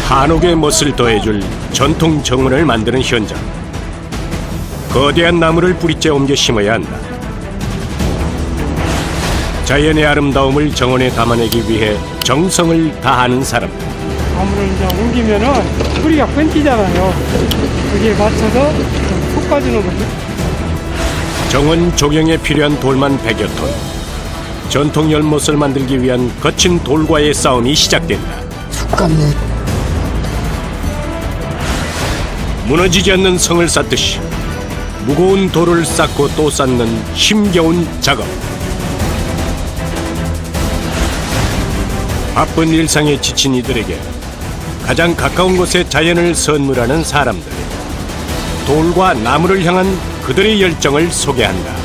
한옥의 멋을 더해줄 전통 정원을 만드는 현장. 거대한 나무를 뿌리째 옮겨 심어야 한다. 자연의 아름다움을 정원에 담아내기 위해 정성을 다하는 사람들. 나무를 이제 옮기면은 뿌리가 끊기잖아요. 거기에 맞춰서 솎아주는 거죠. 정원 조경에 필요한 돌만 100여 톤. 전통 연못을 만들기 위한 거친 돌과의 싸움이 시작된다. 무너지지 않는 성을 쌓듯이 무거운 돌을 쌓고 또 쌓는 힘겨운 작업. 바쁜 일상에 지친 이들에게 가장 가까운 곳에 자연을 선물하는 사람들. 돌과 나무를 향한 그들의 열정을 소개한다.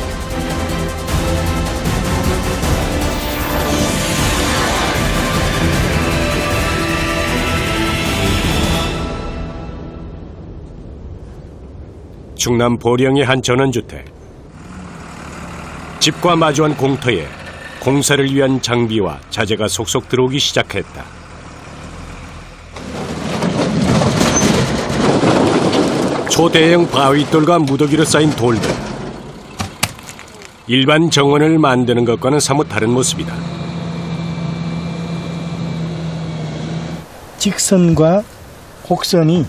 충남 보령의 한 전원주택. 집과 마주한 공터에 공사를 위한 장비와 자재가 속속 들어오기 시작했다. 초대형 바위돌과 무더기로 쌓인 돌들. 일반 정원을 만드는 것과는 사뭇 다른 모습이다. 직선과 곡선이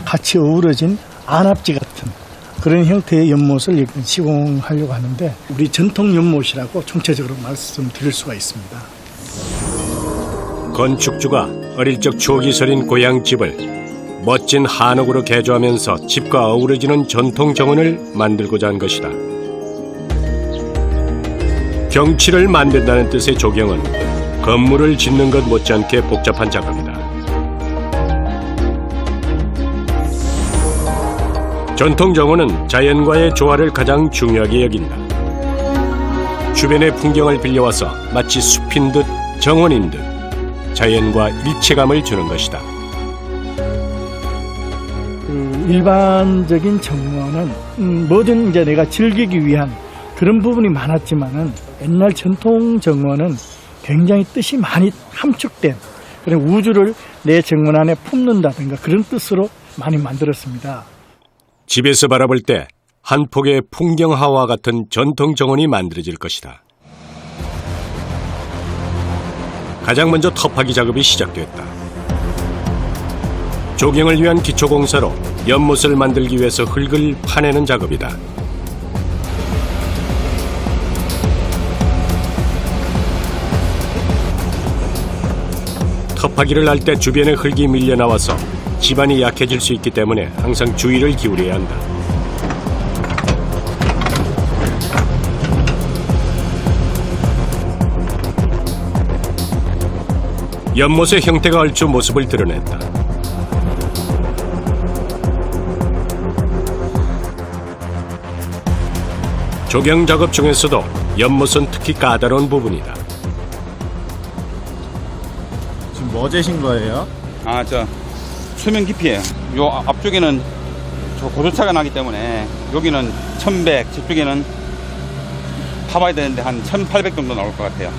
같이 어우러진 안압지 같은 그런 형태의 연못을 시공하려고 하는데, 우리 전통 연못이라고 총체적으로 말씀드릴 수가 있습니다. 건축주가 어릴 적 추억이 서린 고향집을 멋진 한옥으로 개조하면서 집과 어우러지는 전통 정원을 만들고자 한 것이다. 경치를 만든다는 뜻의 조경은 건물을 짓는 것 못지않게 복잡한 작업이다. 전통 정원은 자연과의 조화를 가장 중요하게 여긴다. 주변의 풍경을 빌려와서 마치 숲인 듯 정원인 듯 자연과 일체감을 주는 것이다. 일반적인 정원은 뭐든 이제 내가 즐기기 위한 그런 부분이 많았지만은, 옛날 전통 정원은 굉장히 뜻이 많이 함축된 그런 우주를 내 정원 안에 품는다든가 그런 뜻으로 많이 만들었습니다. 집에서 바라볼 때 한 폭의 풍경화와 같은 전통 정원이 만들어질 것이다. 가장 먼저 터파기 작업이 시작됐다. 조경을 위한 기초공사로 연못을 만들기 위해서 흙을 파내는 작업이다. 터파기를 할 때 주변에 흙이 밀려 나와서 집안이 약해질 수 있기 때문에 항상 주의를 기울여야 한다. 연못의 형태가 얼추 모습을 드러냈다. 조경 작업 중에서도 연못은 특히 까다로운 부분이다. 지금 뭐 재신 거예요? 저 수면 깊이에요. 요 앞쪽에는 저 고조차가 나기 때문에 여기는 1100, 저쪽에는 파봐야 되는데 한 1800 정도 나올 것 같아요.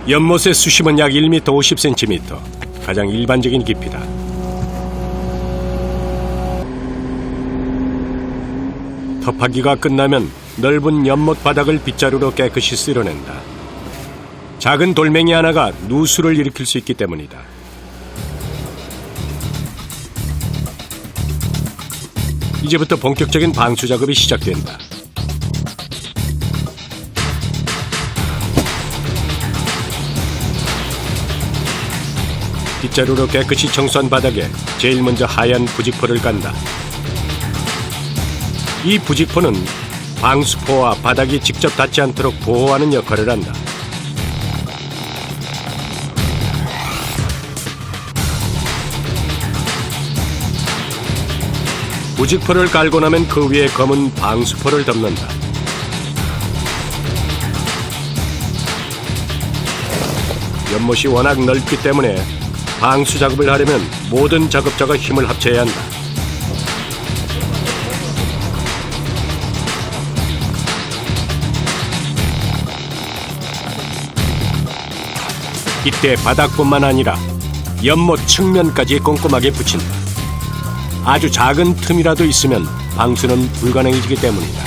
연못의 수심은 약 1m 50cm, 가장 일반적인 깊이다. 터파기가 끝나면 넓은 연못 바닥을 빗자루로 깨끗이 쓸어낸다. 작은 돌멩이 하나가 누수를 일으킬 수 있기 때문이다. 이제부터 본격적인 방수 작업이 시작된다. 빗자루로 깨끗이 청소한 바닥에 제일 먼저 하얀 부직포를 깐다. 이 부직포는 방수포와 바닥이 직접 닿지 않도록 보호하는 역할을 한다. 부직포를 깔고 나면 그 위에 검은 방수포를 덮는다. 연못이 워낙 넓기 때문에 방수 작업을 하려면 모든 작업자가 힘을 합쳐야 한다. 이때 바닥뿐만 아니라 연못 측면까지 꼼꼼하게 붙인다. 아주 작은 틈이라도 있으면 방수는 불가능해지기 때문이다.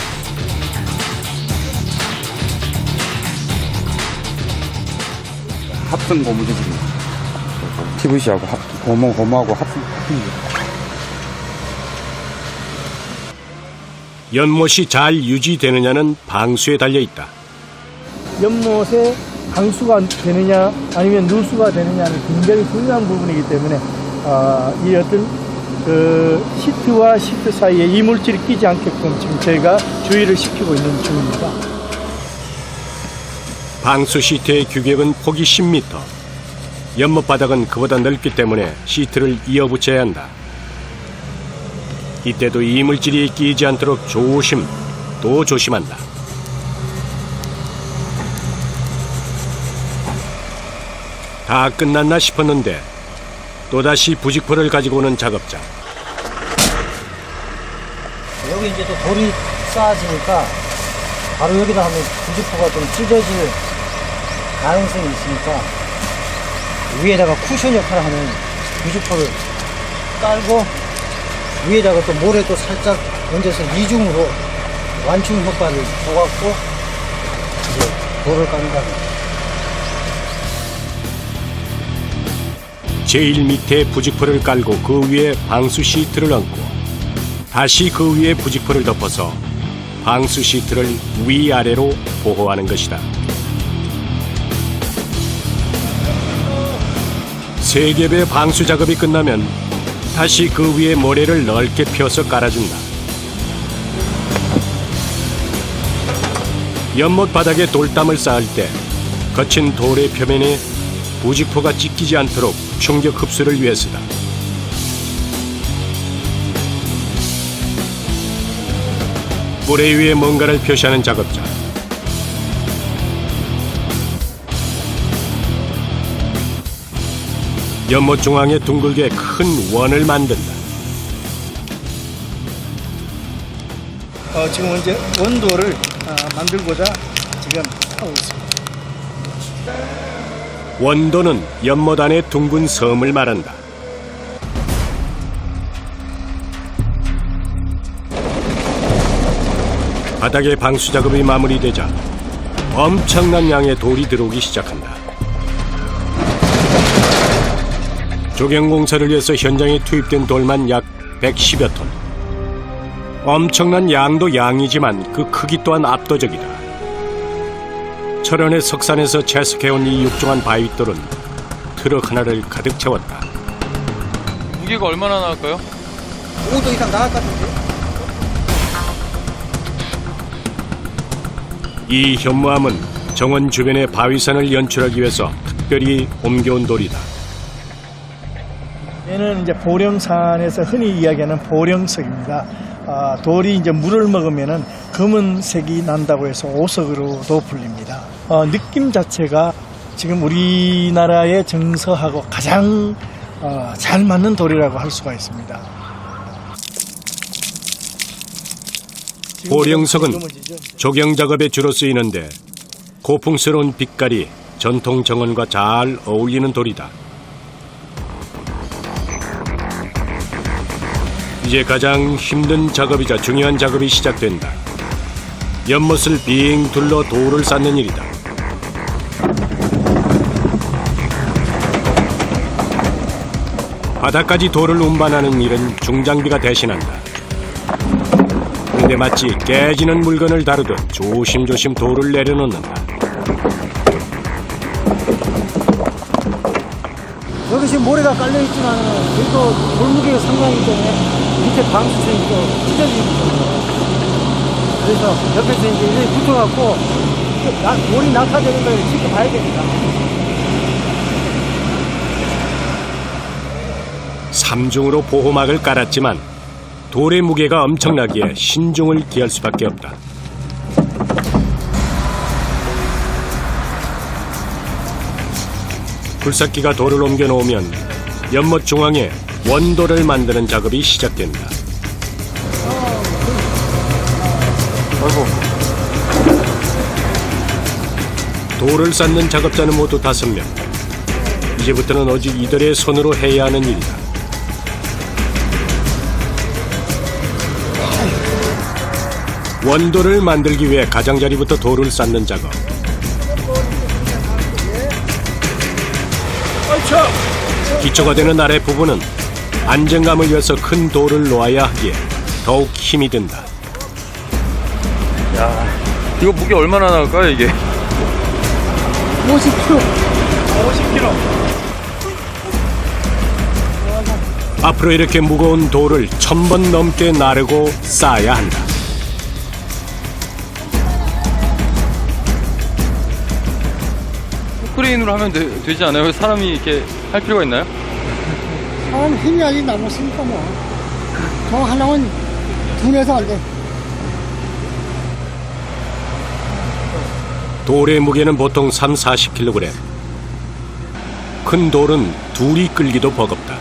합성 고무재질입니다. PVC하고 고무하고 합성. 연못이 잘 유지되느냐는 방수에 달려 있다. 연못에 방수가 되느냐 아니면 누수가 되느냐는 굉장히 중요한 부분이기 때문에 이 어떤 그 시트와 시트 사이에 이물질이 끼지 않게끔 지금 저희가 주의를 시키고 있는 중입니다. 방수 시트의 규격은 폭이 10m. 연못 바닥은 그보다 넓기 때문에 시트를 이어붙여야 한다. 이때도 이물질이 끼지 않도록 또 조심한다. 다 끝났나 싶었는데 또다시 부직포를 가지고 오는 작업자. 여기 이제 또 돌이 쌓아지니까 바로 여기다 하면 부직포가 좀 찢어질 가능성이 있으니까 위에다가 쿠션 역할을 하는 부직포를 깔고 위에다가 또 모래 또 살짝 얹어서 이중으로 완충 효과를 줘갖고 이제 돌을 깐다. 제일 밑에 부직포를 깔고 그 위에 방수 시트를 얹고 다시 그 위에 부직포를 덮어서 방수 시트를 위아래로 보호하는 것이다. 3겹의 방수 작업이 끝나면 다시 그 위에 모래를 넓게 펴서 깔아준다. 연못 바닥에 돌담을 쌓을 때 거친 돌의 표면에 부직포가 찢기지 않도록 충격 흡수를 위해서다. 모래 위에 뭔가를 표시하는 작업자. 연못 중앙에 둥글게 큰 원을 만든다. 지금 이제 원도를 만들고자 지금 하고 있습니다. 원도는 연못 안에 둥근 섬을 말한다. 바닥의 방수 작업이 마무리되자 엄청난 양의 돌이 들어오기 시작한다. 조경 공사를 위해서 현장에 투입된 돌만 약 110여 톤. 엄청난 양도 양이지만 그 크기 또한 압도적이다. 철원의 석산에서 채석해온 이 육중한 바위돌은 트럭 하나를 가득 채웠다. 무게가 얼마나 나갈까요? 5도 이상 나갈 것 같은데? 이 현무암은 정원 주변의 바위산을 연출하기 위해서 특별히 옮겨온 돌이다. 얘는 이제 보령산에서 흔히 이야기하는 보령석입니다. 돌이 이제 물을 먹으면은 검은색이 난다고 해서 오석으로도 불립니다. 느낌 자체가 지금 우리나라의 정서하고 가장 잘 맞는 돌이라고 할 수가 있습니다. 보령석은 조경 작업에 주로 쓰이는데 고풍스러운 빛깔이 전통 정원과 잘 어울리는 돌이다. 이제 가장 힘든 작업이자 중요한 작업이 시작된다. 연못을 빙 둘러 돌을 쌓는 일이다. 바닥까지 돌을 운반하는 일은 중장비가 대신한다. 그런데 마치 깨지는 물건을 다루듯 조심조심 돌을 내려놓는다. 여기 지금 모래가 깔려있지만 그래도 돌무게가 상당하기 때문에 밑에 방수선이 또 찢어지거든요. 그래서 옆에서 이제 이렇게 붙어갖고 돌이 낙하되는 걸 지켜봐야 됩니다. 3중으로 보호막을 깔았지만 돌의 무게가 엄청나기에 신중을 기할 수밖에 없다. 굴삭기가 돌을 옮겨 놓으면 연못 중앙에 원도를 만드는 작업이 시작된다. 돌을 쌓는 작업자는 모두 5명. 이제부터는 오직 이들의 손으로 해야 하는 일이다. 원도를 만들기 위해 가장자리부터 돌을 쌓는 작업. 기초가 되는 아래 부분은 안정감을 위해서 큰 돌을 놓아야 하기에 더욱 힘이 든다. 이거 무게 얼마나 나갈까요, 이게? 50kg. 앞으로 이렇게 무거운 돌을 1000번 넘게 나르고 쌓아야 한다. 크레인으로 하면 되지 않아요? 사람이 이렇게 할 필요가 있나요? 사람 힘이 아직 남았으니까 뭐. 저 하나는 분해서 안 돼. 돌의 무게는 보통 30-40kg. 큰 돌은 둘이 끌기도 버겁다.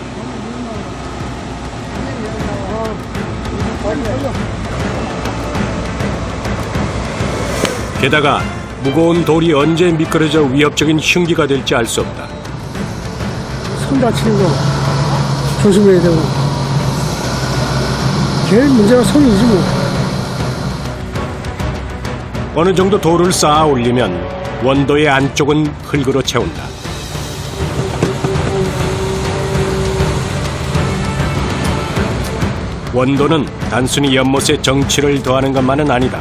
게다가 무거운 돌이 언제 미끄러져 위협적인 흉기가 될지 알 수 없다. 손 다치는 거 조심해야 되고. 제일 문제가 손이지 뭐. 어느 정도 돌을 쌓아 올리면 원도의 안쪽은 흙으로 채운다. 원도는 단순히 연못에 정치를 더하는 것만은 아니다.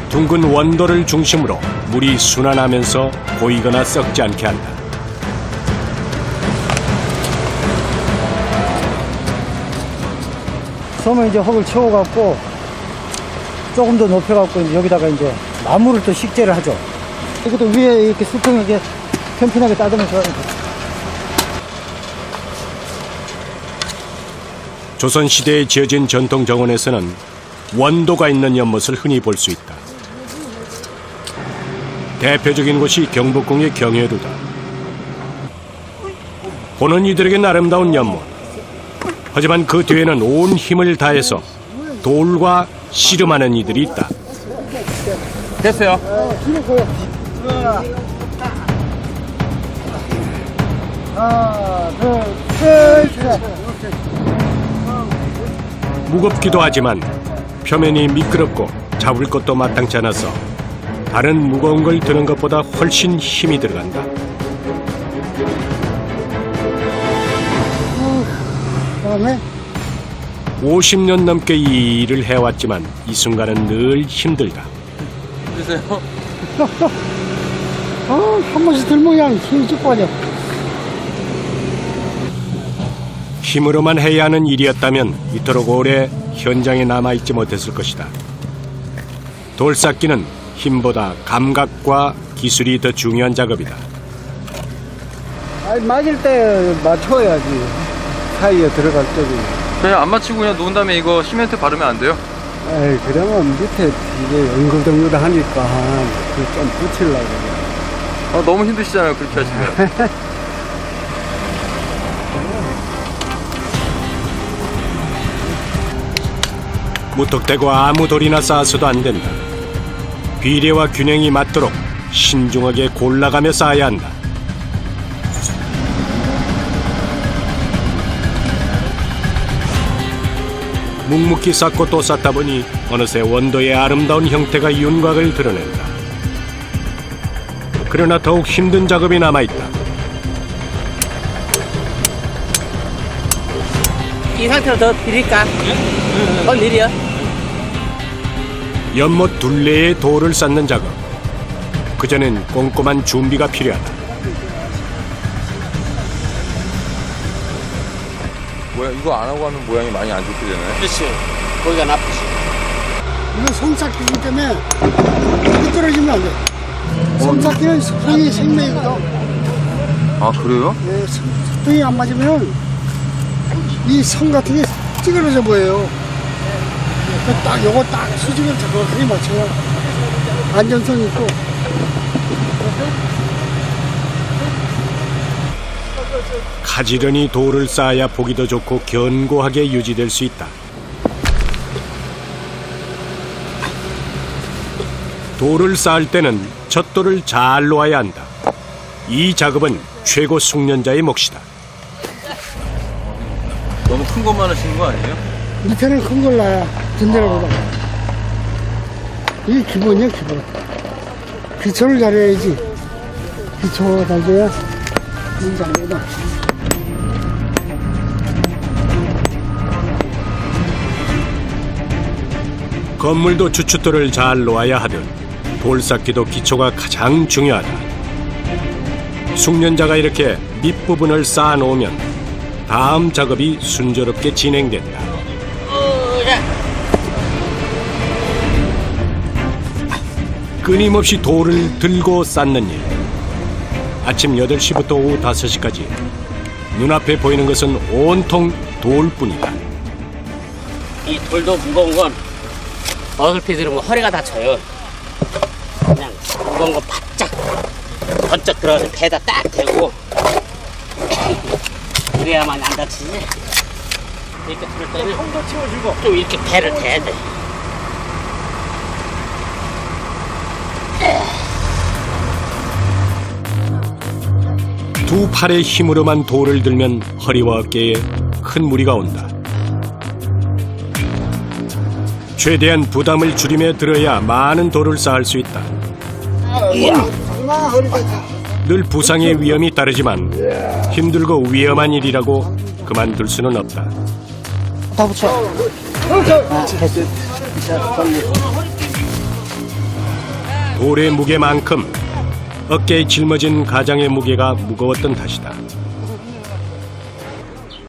둥근 원도를 중심으로 물이 순환하면서 고이거나 썩지 않게 한다. 처음에 이제 흙을 채워갖고 조금 더 높여갖고 이제 여기다가 이제 나무를 또 식재를 하죠. 이것도 위에 이렇게 수평하게 편편하게 따주면서 조선시대에 지어진 전통 정원에서는 원도가 있는 연못을 흔히 볼 수 있다. 대표적인 곳이 경복궁의 경회루다. 보는 이들에겐 아름다운 연못. 하지만 그 뒤에는 온 힘을 다해서 돌과 씨름하는 이들이 있다. 됐어요. 하나, 둘, 셋. 무겁기도 하지만 표면이 미끄럽고 잡을 것도 마땅치 않아서 다른 무거운 걸 드는 것보다 훨씬 힘이 들어간다. 그다음에 50년 넘게 이 일을 해왔지만 이 순간은 늘 힘들다. 됐어요. 한 번씩 들면 그냥 힘이 쭉 빠져. 힘으로만 해야 하는 일이었다면 이토록 오래 현장에 남아있지 못했을 것이다. 돌쌓기는 힘보다 감각과 기술이 더 중요한 작업이다. 아니, 맞을 때 맞춰야지. 사이에 들어갈 때도. 그냥 안 맞히고 그냥 놓은 다음에 이거 시멘트 바르면 안 돼요? 에이, 그러면 밑에 이게 엉글덩글 하니까 좀 붙이려고. 너무 힘드시잖아요, 그렇게 하시면. 무턱대고 아무 돌이나 쌓아서도 안 된다. 비례와 균형이 맞도록 신중하게 골라가며 쌓아야 한다. 묵묵히 쌓고 또 쌓다 보니 어느새 원도의 아름다운 형태가 윤곽을 드러낸다. 그러나 더욱 힘든 작업이 남아있다. 이 상태로 더 드릴까? 더 느려. 연못 둘레에 돌을 쌓는 작업. 그전엔 꼼꼼한 준비가 필요하다. 이거 안 하고 하면 모양이 많이 안 좋게 되나요? 그렇지. 거기가 나쁘지. 이건 손쌓기이기 때문에 미끄러지면 안 돼. 손쌓기는 수평이 생명이거든. 아, 그래요? 예, 수평이 안 맞으면 이 선 같은 게 찌그러져 보여요. 딱 요거 딱 수직을 정확하게 맞춰야 안전성 있고. 가지런히 돌을 쌓아야 보기도 좋고 견고하게 유지될 수 있다. 돌을 쌓을 때는 젖돌을 잘 놓아야 한다. 이 작업은 최고 숙련자의 몫이다. 너무 큰 것만 하시는 거 아니에요? 밑에는 큰 걸 놔야 든든하거든. 이게 기본이야, 기본. 기초를 잘해야지. 기초가 잘 돼야 잘 되거든. 건물도 주춧돌을 잘 놓아야 하듯 돌 쌓기도 기초가 가장 중요하다. 숙련자가 이렇게 밑부분을 쌓아 놓으면 다음 작업이 순조롭게 진행된다. 끊임없이 돌을 들고 쌓는 일. 아침 8시부터 오후 5시까지 눈앞에 보이는 것은 온통 돌뿐이다. 이 돌도 무거운 건 어설피 들으면 허리가 다쳐요. 그냥 무거운 거 바짝 번쩍 들어가서 배에다 딱 대고 그래야만 안 다치지. 이렇게 들을 때는 좀 이렇게 배를 대야 돼. 두 팔의 힘으로만 돌을 들면 허리와 어깨에 큰 무리가 온다. 최대한 부담을 줄이며 들어야 많은 돌을 쌓을 수 있다. 늘 부상의 위험이 따르지만 힘들고 위험한 일이라고 그만둘 수는 없다. 다 붙여. 됐어. 돌의 무게만큼 어깨에 짊어진 가장의 무게가 무거웠던 탓이다.